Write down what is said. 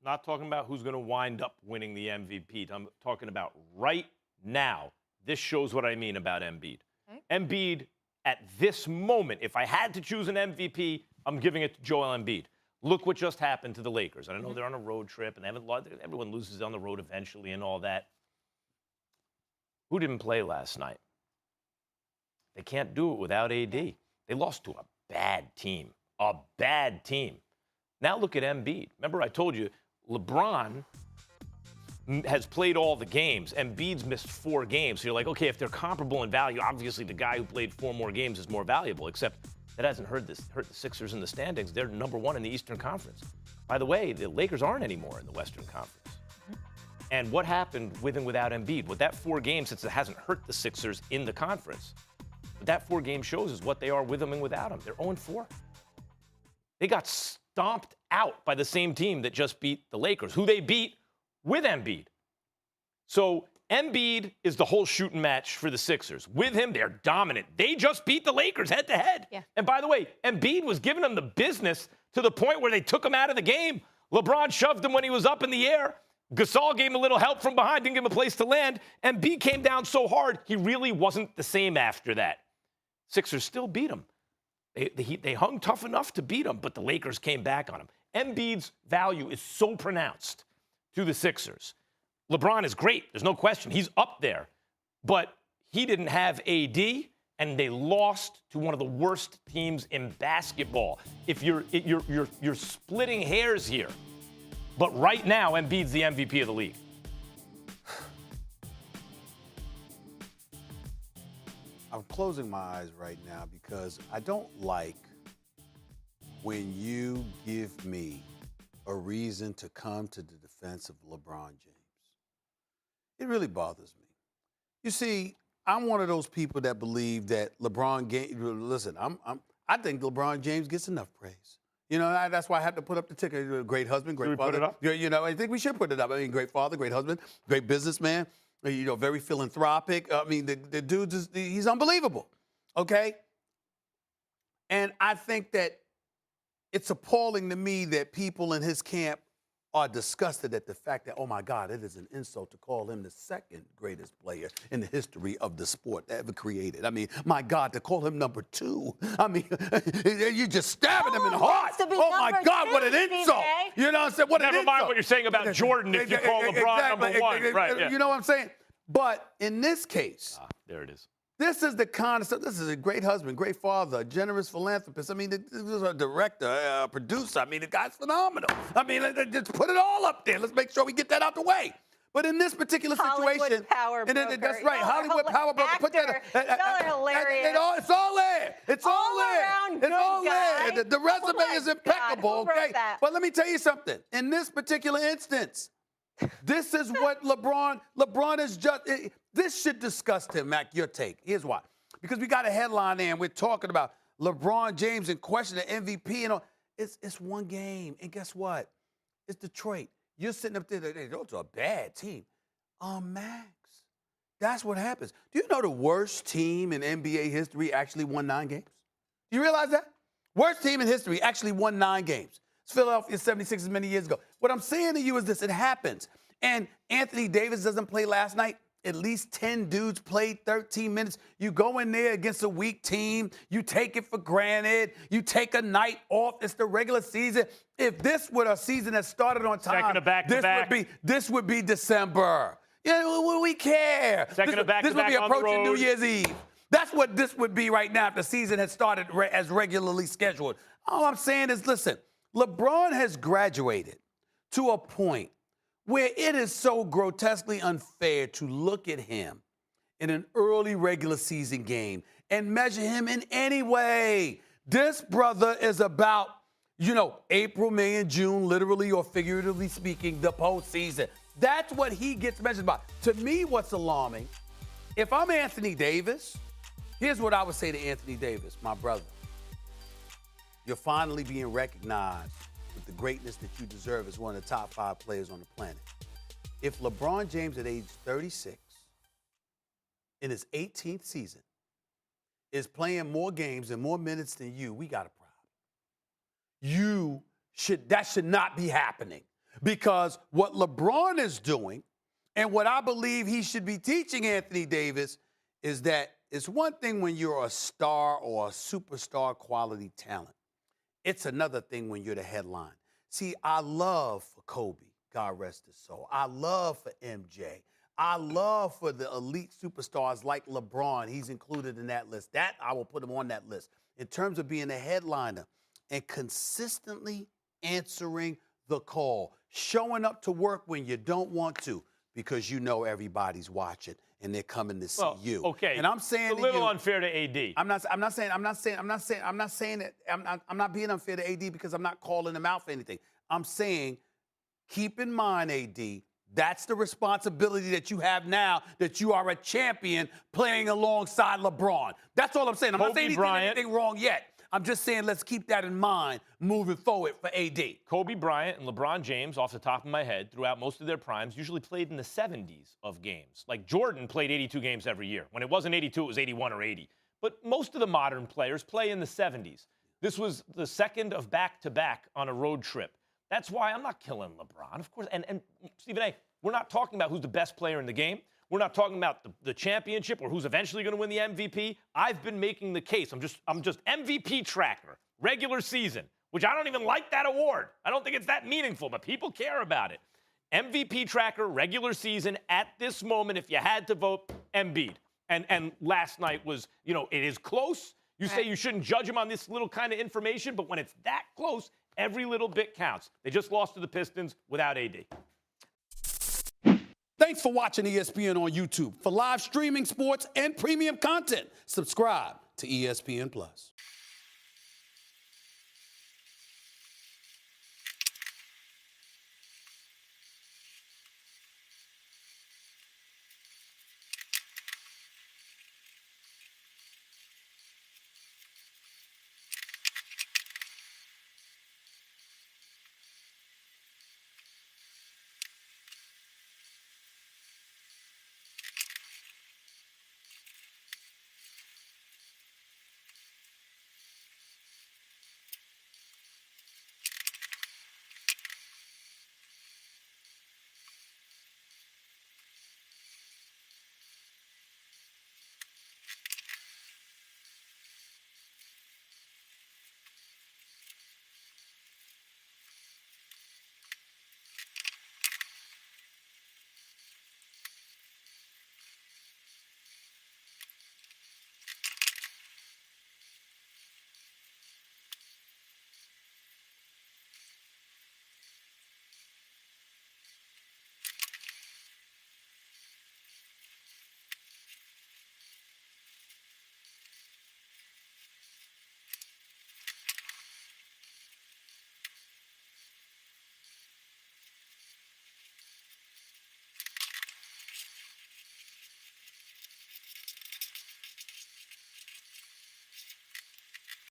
Not talking about who's going to wind up winning the MVP. I'm talking about right now. This shows what I mean about Embiid. Okay. Embiid, at this moment, if I had to choose an MVP, I'm giving it to Joel Embiid. Look what just happened to the Lakers. And I know they're on a road trip, and they haven't lost. Everyone loses on the road eventually and all that. Who didn't play last night? They can't do it without AD. They lost to a bad team. A bad team. Now look at Embiid. Remember I told you, LeBron has played all the games. Embiid's missed 4 games. So you're like, okay, if they're comparable in value, obviously the guy who played 4 more games is more valuable, except that hasn't hurt the Sixers in the standings. They're number 1 in the Eastern Conference. By the way, the Lakers aren't anymore in the Western Conference. And what happened with and without Embiid? With that 4 games, since it hasn't hurt the Sixers in the conference, what that 4 game shows is what they are with him and without him. They're 0-4. They got stomped out by the same team that just beat the Lakers, who they beat with Embiid. So Embiid is the whole shooting match for the Sixers. With him, they're dominant. They just beat the Lakers head-to-head. Yeah. And by the way, Embiid was giving them the business to the point where they took him out of the game. LeBron shoved him when he was up in the air. Gasol gave him a little help from behind, didn't give him a place to land. Embiid came down so hard, he really wasn't the same after that. Sixers still beat him. They hung tough enough to beat him, but the Lakers came back on him. Embiid's value is so pronounced to the Sixers. LeBron is great. There's no question. He's up there. But he didn't have AD, and they lost to one of the worst teams in basketball. If you're splitting hairs here. But right now, Embiid's the MVP of the league. I'm closing my eyes right now because I don't like when you give me a reason to come to the defense of LeBron James. It really bothers me. You see, I'm one of those people that believe that LeBron James, listen, I think LeBron James gets enough praise. You know, that's why I had to put up the ticker. Great husband, great father. Put it up? You know, I think we should put it up. I mean, great father, great husband, great businessman, you know, very philanthropic. I mean, the dude, he's unbelievable, okay? And I think that it's appalling to me that people in his camp are disgusted at the fact that, oh, my God, it is an insult to call him the second greatest player in the history of the sport ever created. I mean, my God, to call him number 2. I mean, you're just stabbing him in the heart. Oh, my God, what an insult. You know what I'm saying? What an insult. Never mind what you're saying about Jordan if you call LeBron number 1. Right, yeah. You know what I'm saying? But in this case, there it is. This is the concept. This is a great husband, great father, a generous philanthropist. I mean, this is a director, a producer. I mean, the guy's phenomenal. I mean, just put it all up there. Let's make sure we get that out the way. But in this particular situation, power broker. That's right, Hollywood power broker. Put that. Y'all are hilarious. It's all there. It's all there. Around it's all guy. there. The resume is impeccable. God, okay, but let me tell you something. In this particular instance, this is what LeBron is just. This should disgust him, Mac. Your take. Here's why. Because we got a headline there, and we're talking about LeBron James in question the MVP and all. It's one game, and guess what? It's Detroit. You're sitting up there. Those are a bad team. Max. That's what happens. Do you know the worst team in NBA history actually won 9 games? Do you realize that? Worst team in history actually won 9 games. It's Philadelphia 76ers many years ago. What I'm saying to you is this: it happens. And Anthony Davis doesn't play last night. At least 10 dudes played 13 minutes. You go in there against a weak team. You take it for granted. You take a night off. It's the regular season. If this were a season that started on time, this would be December. Yeah, we care. Second of back-to-back this would be on the approaching road. New Year's Eve. That's what this would be right now if the season had started as regularly scheduled. All I'm saying is, listen, LeBron has graduated to a point where it is so grotesquely unfair to look at him in an early regular season game and measure him in any way. This brother is about, April, May, and June, literally or figuratively speaking, the postseason. That's what he gets measured by. To me, what's alarming, if I'm Anthony Davis, here's what I would say to Anthony Davis, my brother. You're finally being recognized with the greatness that you deserve as one of the top 5 players on the planet. If LeBron James at age 36, in his 18th season, is playing more games and more minutes than you, we got a problem. That should not be happening. Because what LeBron is doing and what I believe he should be teaching Anthony Davis is that it's one thing when you're a star or a superstar quality talent. It's another thing when you're the headline. See, I love for Kobe, God rest his soul. I love for MJ. I love for the elite superstars like LeBron. He's included in that list. That, I will put him on that list. In terms of being a headliner and consistently answering the call, showing up to work when you don't want to because you know everybody's watching and they're coming to see you. Okay. And I'm saying it's a little unfair to AD. I'm not saying that I'm not being unfair to AD because I'm not calling him out for anything. I'm saying keep in mind, AD, that's the responsibility that you have now that you are a champion playing alongside LeBron. That's all I'm saying. I'm not saying anything wrong yet. I'm just saying let's keep that in mind moving forward for AD. Kobe Bryant and LeBron James, off the top of my head, throughout most of their primes, usually played in the 70s of games. Like Jordan played 82 games every year. When it wasn't 82, it was 81 or 80. But most of the modern players play in the 70s. This was the second of back-to-back on a road trip. That's why I'm not killing LeBron, of course. And Stephen A., we're not talking about who's the best player in the game. We're not talking about the championship or who's eventually going to win the MVP. I've been making the case. I'm just MVP tracker, regular season, which I don't even like that award. I don't think it's that meaningful, but people care about it. MVP tracker, regular season, at this moment, if you had to vote, Embiid. And last night was, it is close. You say you shouldn't judge him on this little kind of information, but when it's that close, every little bit counts. They just lost to the Pistons without AD. Thanks for watching ESPN on YouTube. For live streaming sports and premium content, subscribe to ESPN+.